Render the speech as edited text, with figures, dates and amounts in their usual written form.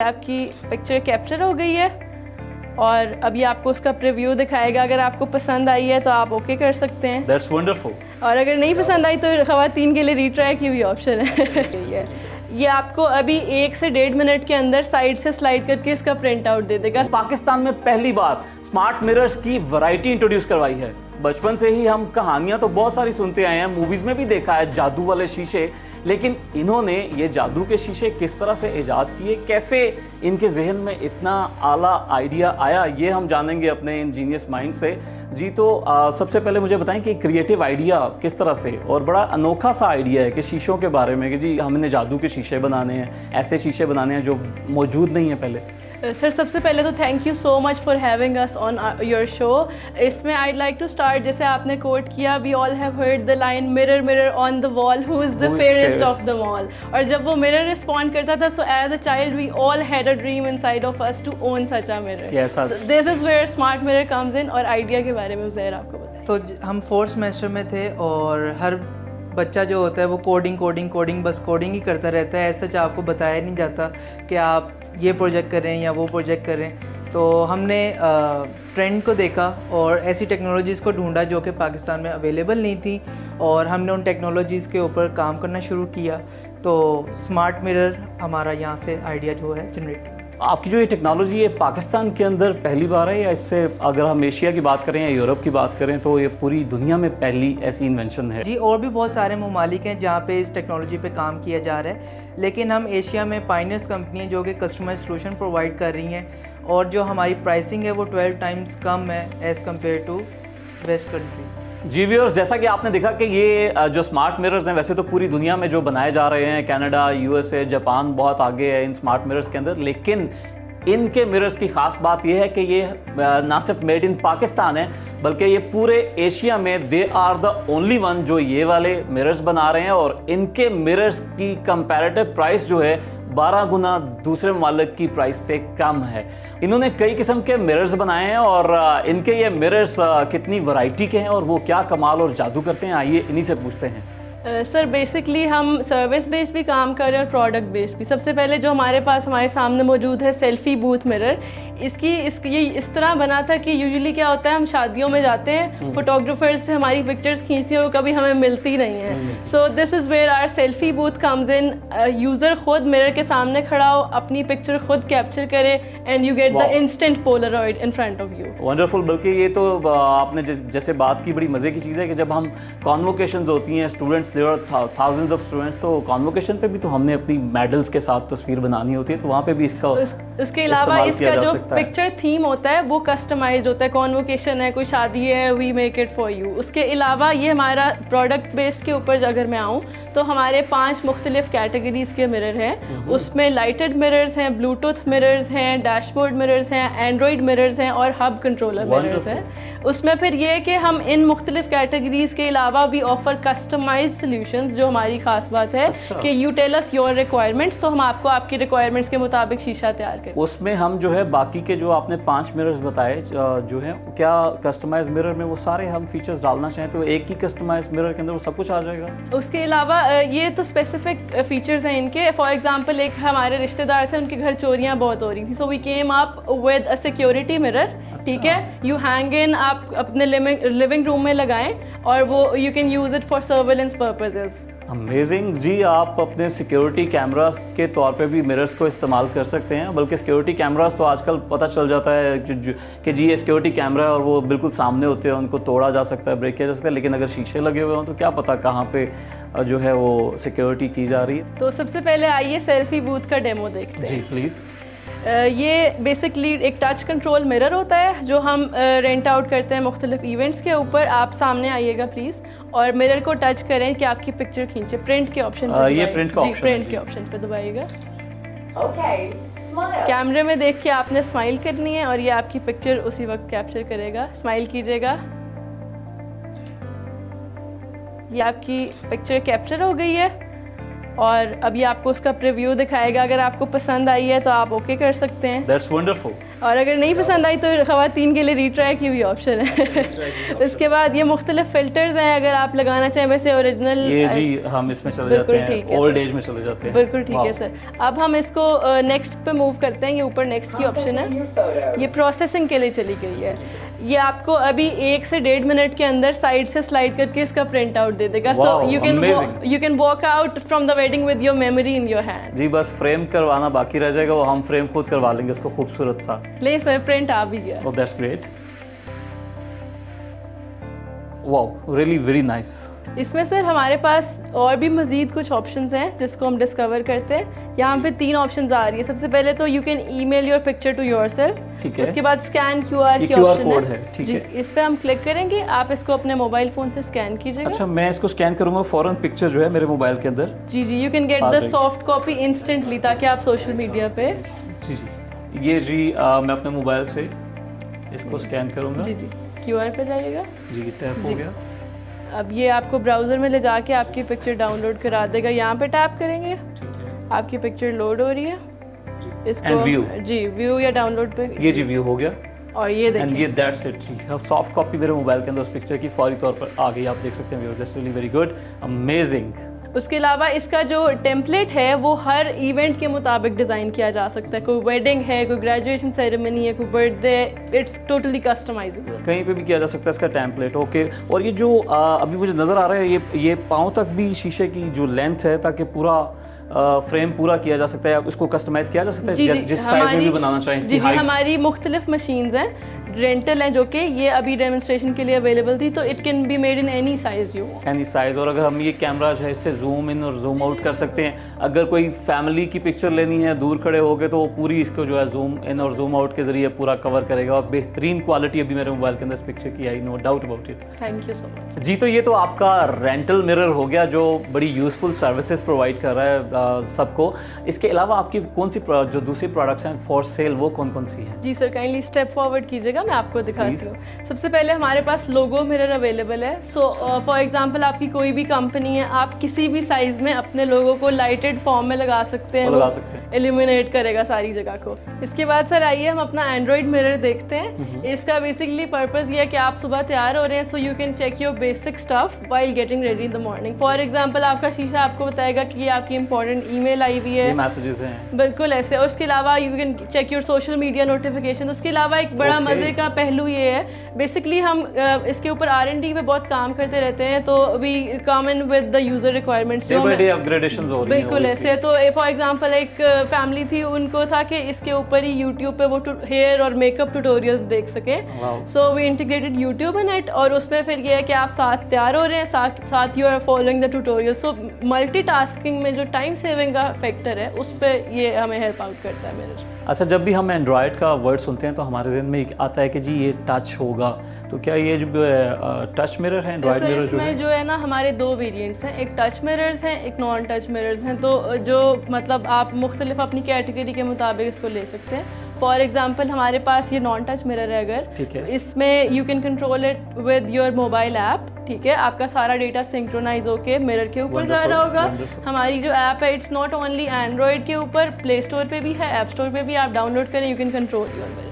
आपकी picture capture हो गई है और अभी आपको उसका प्रीव्यू दिखाएगा। अगर आपको पसंद आई है तो आप ओके कर सकते हैं। That's wonderful. और अगर नहीं पसंद आई तो ख़वातीन के लिए रीट्राई की भी ऑप्शन है। ये आपको अभी 1 से 1.5 मिनट के अंदर साइड से स्लाइड करके इसका प्रिंट आउट दे देगा। पाकिस्तान में पहली बार स्मार्ट मिरर्स की वैरायटी इंट्रोड्यूस करवाई है। बचपन से ही हम कहानियां तो बहुत सारी सुनते आए हैं, मूवीज में भी देखा है जादू वाले शीशे, लेकिन इन्होंने ये जादू के शीशे किस तरह से इजाद किए, कैसे इनके जहन में इतना आला आइडिया आया, ये हम जानेंगे अपने इंजीनियस माइंड से। जी तो सबसे पहले मुझे बताएं कि क्रिएटिव आइडिया किस तरह से, और बड़ा अनोखा सा आइडिया है कि शीशों के बारे में कि जी हमने जादू के शीशे बनाने हैं, ऐसे शीशे बनाने हैं जो मौजूद नहीं है पहले। सर सबसे पहले तो thank you so much for having us on your show. इसमें आई लाइक टू स्टार्ट, जैसे आपने कोट किया, we all have heard the line mirror mirror on the wall who is the fairest of the all. और जब वो mirror respond करता था, so as a child we all had a dream inside of us to own such a mirror. This is where smart mirror comes in. और idea के बारे में उज़ैर आपको बताएं। तो हम 4th सेमेस्टर में थे और हर बच्चा जो होता है वो कोडिंग बस कोडिंग ही करता रहता है। ऐसा आपको बताया नहीं जाता कि आप ये प्रोजेक्ट करें या वो प्रोजेक्ट करें। तो हमने ट्रेंड को देखा और ऐसी टेक्नोलॉजीज़ को ढूंढा जो कि पाकिस्तान में अवेलेबल नहीं थी, और हमने उन टेक्नोलॉजीज़ के ऊपर काम करना शुरू किया। तो स्मार्ट मिरर हमारा यहाँ से आइडिया जो है जनरेट हुआ। आपकी जो ये टेक्नोलॉजी है पाकिस्तान के अंदर पहली बार है, या इससे अगर हम एशिया की बात करें या यूरोप की बात करें तो ये पूरी दुनिया में पहली ऐसी इन्वेंशन है? जी, और भी बहुत सारे ममालिक हैं जहाँ पे इस टेक्नोलॉजी पे काम किया जा रहा है, लेकिन हम एशिया में पायनियर्स कंपनी है जो कि कस्टमाइज सोल्यूशन प्रोवाइड कर रही हैं, और जो हमारी प्राइसिंग है वो 12 टाइम्स कम है as compare to west countries. जी व्यूअर्स, जैसा कि आपने देखा कि ये जो स्मार्ट मिरर्स हैं वैसे तो पूरी दुनिया में जो बनाए जा रहे हैं, कनाडा, यूएसए, जापान बहुत आगे है इन स्मार्ट मिरर्स के अंदर, लेकिन इनके मिरर्स की ख़ास बात यह है कि ये ना सिर्फ मेड इन पाकिस्तान है बल्कि ये पूरे एशिया में they are the only one जो ये वाले मिरर्स बना रहे हैं। और इनके मिरर्स की कंपैरेटिव प्राइस जो है 12 गुना दूसरे ममालिक की प्राइस से कम है। इन्होंने कई किस्म के मिरर्स बनाए हैं और इनके ये मिरर्स कितनी वैरायटी के हैं और वो क्या कमाल और जादू करते हैं, आइए इन्हीं से पूछते हैं। सर बेसिकली हम सर्विस बेस्ड भी काम कर रहे हैं और प्रोडक्ट बेस्ड भी। सबसे पहले जो हमारे पास हमारे सामने मौजूद है सेल्फी बूथ मिरर, ये इस तरह बना था कि यूजुअली क्या होता है, हम शादियों में जाते हैं, फोटोग्राफर्स से हमारी पिक्चर्स खींचती हैं और कभी हमें मिलती नहीं है। So this is where our selfie booth comes in. User खुद मिरर के सामने खड़ा हो, अपनी पिक्चर खुद कैप्चर करे and you get the instant polaroid in front of you. Wonderful. बल्कि ये तो आपने जैसे बात की, बड़ी मज़े की चीज़ है कि जब हम कॉन्वोकेशंस होती हैं, students there are thousands of students, तो कॉन्वोकेशन पे भी तो हमने अपनी मेडल्स के साथ तस्वीर बनानी होती है, तो वहाँ पे भी इसका इसके अलावा इसका जो पिक्चर थीम होता है वो कस्टमाइज होता है। कॉन्वोकेशन है, कोई शादी है, we make it for you. उसके अलावा ये हमारा प्रोडक्ट बेस्ड के ऊपर अगर मैं आऊँ तो हमारे 5 मुख्तलिफ कैटेगरीज के मिरर हैं। उसमें लाइटेड मिरर्स हैं, ब्लूटूथ मिरर्स हैं, डैशबोर्ड मिरर्स हैं, एंड्रॉयड मिरर्स हैं और हब कंट्रोलर मिरर्स हैं। उसमें फिर ये है कि हम इन मुख्तलिफ कैटेगरीज के अलावा भी ऑफर कस्टमाइज सोल्यूशंस, जो हमारी खास बात है कि you tell us your requirements, तो हम आपको आपकी रिक्वायरमेंट्स के मुताबिक शीशा तैयार करें। उसमें हम जो है बाकी के जो आपने 5 मिरर्स बताए जो हैं, क्या कस्टमाइज मिरर में वो सारे हम फीचर्स डालना चाहें तो एक ही कस्टमाइज मिरर के अंदर वो सब कुछ आ जाएगा? उसके अलावा ये तो स्पेसिफिक फीचर्स हैं इनके। फॉर एग्जांपल एक हमारे रिश्तेदार थे, उनके घर चोरियां बहुत हो रही थी, so we came up with a security mirror. ठीक है, यू हैंग इन, आप अपने लिविंग रूम में लगाएं और वो you can use it for surveillance purposes. Amazing जी, आप अपने सिक्योरिटी कैमरास के तौर पे भी मिरर्स को इस्तेमाल कर सकते हैं। बल्कि सिक्योरिटी कैमरास तो आजकल पता चल जाता है कि जी ये सिक्योरिटी कैमरा है और वो बिल्कुल सामने होते हैं, उनको तोड़ा जा सकता है, ब्रेक किया जा सकता है, लेकिन अगर शीशे लगे हुए हों तो क्या पता कहाँ पे जो है वो सिक्योरिटी की जा रही है। तो सबसे पहले आइए सेल्फी बूथ का डेमो देखते हैं। जी प्लीज़। ये बेसिकली एक टच कंट्रोल मिरर होता है जो हम रेंट आउट करते हैं मुख्तलिफ इवेंट्स के ऊपर। आप सामने आइएगा प्लीज़ और मिरर को टच करें कि आपकी पिक्चर खींचे। प्रिंट के ऑप्शन पे ये प्रिंट का ऑप्शन, प्रिंट के ऑप्शन पे दबाइएगा। कैमरे में देख के आपने स्माइल करनी है और ये आपकी पिक्चर उसी वक्त कैप्चर करेगा। स्माइल कीजिएगा। ये आपकी पिक्चर कैप्चर हो गई है और अभी आपको उसका प्रीव्यू दिखाएगा। अगर आपको पसंद आई है तो आप ओके कर सकते हैं, दैट्स वंडरफुल। और अगर नहीं पसंद आई तो ख़वातीन के लिए रीट्राई की भी ऑप्शन है। इसके बाद ये मुख्तलिफ फ़िल्टर्स हैं, अगर आप लगाना चाहें। वैसे ओरिजिनल ये जी हम इसमें चले जाते हैं, ओल्ड एज में चले जाते हैं। बिल्कुल ठीक है सर। अब हम इसको नेक्स्ट पे मूव करते हैं। ये ऊपर नेक्स्ट की ऑप्शन है, ये प्रोसेसिंग के लिए चली गई है। ये आपको अभी 1 से 1.5 मिनट के अंदर साइड से स्लाइड करके इसका प्रिंट आउट दे देगा। So you can walk out from the wedding with your memory in your hand. जी बस फ्रेम करवाना बाकी रह जाएगा, वो हम फ्रेम खुद करवा लेंगे उसको खूबसूरत सा। ले सर, प्रिंट आ भी गया। Oh that's great, wow really very nice. इसमें सर हमारे पास और भी मज़ीद कुछ ऑप्शंस हैं जिसको हम डिस्कवर करते हैं। यहाँ पे 3 ऑप्शंस आ रही है। सबसे पहले तो you can email your picture to yourself, ठीक है। उसके बाद स्कैन QR की QR ऑप्शन कोड है, है, ठीक जी, है। इस पे हम क्लिक करेंगे। आप इसको अपने मोबाइल फ़ोन से स्कैन कीजिएगा। अच्छा, मैं इसको स्कैन करूंगा, फौरन पिक्चर जो है मेरे मोबाइल के अंदर। जी जी, you can get the soft copy instantly, ताकि आप सोशल मीडिया पे। जी जी, ये जी मैं अपने मोबाइल से इसको स्कैन करूंगा। जी जी, QR पे जाइएगा। जी टैप हो गया। अब ये आपको ब्राउज़र में ले जाके आपकी पिक्चर डाउनलोड करा देगा। यहाँ पे टैप करेंगे, आपकी पिक्चर लोड हो रही है। इसको जी व्यू या डाउनलोड पे, ये जी व्यू हो गया, और ये देखिए, एंड ये दैट्स इट जी। सॉफ्ट कॉपी मेरे मोबाइल के अंदर उस पिक्चर की फौरी तौर पर आ गई, आप देख सकते हैं viewers. That's really very good, amazing. उसके अलावा इसका जो टेम्पलेट है वो हर इवेंट के मुताबिक डिज़ाइन किया जा सकता है। कोई वेडिंग है, कोई ग्रेजुएशन सेरेमनी है, कोई बर्थडे, इट्स टोटली कस्टमाइजेबल। कहीं पे भी किया जा सकता है इसका टेम्पलेट, ओके। और ये जो अभी मुझे नज़र आ रहा है, ये पाँव तक भी शीशे की जो लेंथ है, ताकि पूरा फ्रेम पूरा किया जा सकता है, इसको कस्टमाइज किया जा सकता है जिस साइज में भी बनाना चाहें। जी जी, हमारी मुख्तलिफ मशीन्स हैं, रेंटल हैं, जो कि ये अभी डेमोन्स्ट्रेशन के लिए अवेलेबल थी। तो it can be made in any size you want, any size. और अगर हम ये कैमरा जो है इससे जूम इन और जूम आउट कर सकते हैं। अगर कोई फैमिली की पिक्चर लेनी है दूर खड़े हो गए, तो वो पूरी इसको जो है जूम इन और जूम आउट के जरिए पूरा कवर करेगा। और बेहतरीन क्वालिटी अभी मेरे मोबाइल के अंदर इस पिक्चर की आई, no doubt about it. Thank you so much जी। तो ये तो आपका रेंटल मिरर हो गया, जो बड़ी यूजफुल सर्विसेज प्रोवाइड कर रहा है सबको। इसके अलावा आपकी कौन सी जो दूसरी प्रोडक्ट्स हैं फॉर सेल, वो कौन कौन सी हैं? जी सर, काइंडली स्टेप फॉरवर्ड कीजिएगा, मैं आपको दिखाती हूँ। सबसे पहले हमारे पास लोगो मिरर अवेलेबल है। सो फॉर एग्जांपल आपकी कोई भी कंपनी है, आप किसी भी साइज में अपने लोगो को लाइटेड फॉर्म में लगा सकते हैं, इल्यूमिनेट करेगा सारी जगह को। इसके बाद सर आइए हम अपना एंड्रॉइड मिरर देखते हैं। इसका बेसिकली पर्पस ये है कि आप सुबह तैयार हो रहे हैं, so you can check your basic stuff while getting ready in the morning. For example आपका शीशा आपको बताएगा कि ये आपकी इंपॉर्टेंट ईमेल आई हुई है, मैसेजेस हैं, बिल्कुल ऐसे। और उसके अलावा you can check your social media notification. उसके अलावा एक बड़ा मजे का पहलू ये है, बेसिकली हम इसके ऊपर R&D में बहुत काम करते रहते हैं, तो we come in with the user requirements, day by day upgradations हो रही हैं, बिल्कुल ऐसे। तो फॉर एग्जांपल एक फैमिली थी, उनको था कि इसके ऊपर ही यूट्यूब पे वो हेयर और मेकअप ट्यूटोरियल्स देख सके। So we integrated YouTube in it, और उसमें फिर ये है कि आप साथ तैयार हो रहे हैं, साथ you are following the tutorial. So multitasking में जो टाइम सेविंग का फैक्टर है, उस पर ये हमें हेल्प आउट करता है मिरर। अच्छा, जब भी हम एंड्रॉयड का वर्ड सुनते हैं तो हमारे जहन में आता है कि जी ये टच होगा, तो क्या ये जो टच मिरर है एंड्रॉयड मिरर इसमें जो है ना, हमारे 2 वेरिएंट्स हैं, एक टच मिरर्स हैं, एक नॉन टच मिरर्स हैं। तो जो मतलब आप मुख्तलिफ अपनी कैटेगरी के मुताबिक इसको ले सकते हैं। फॉर एग्जांपल हमारे पास ये नॉन टच मिरर है, अगर तो इसमें you can control it with your mobile app, ठीक है। आपका सारा डेटा सिंक्रोनाइज होके मिरर के ऊपर जा रहा होगा। हमारी जो ऐप है, इट्स नॉट ओनली एंड्रॉयड के ऊपर, प्ले स्टोर पे भी है, ऐप स्टोर पे भी आप डाउनलोड करें, you can control your mirror.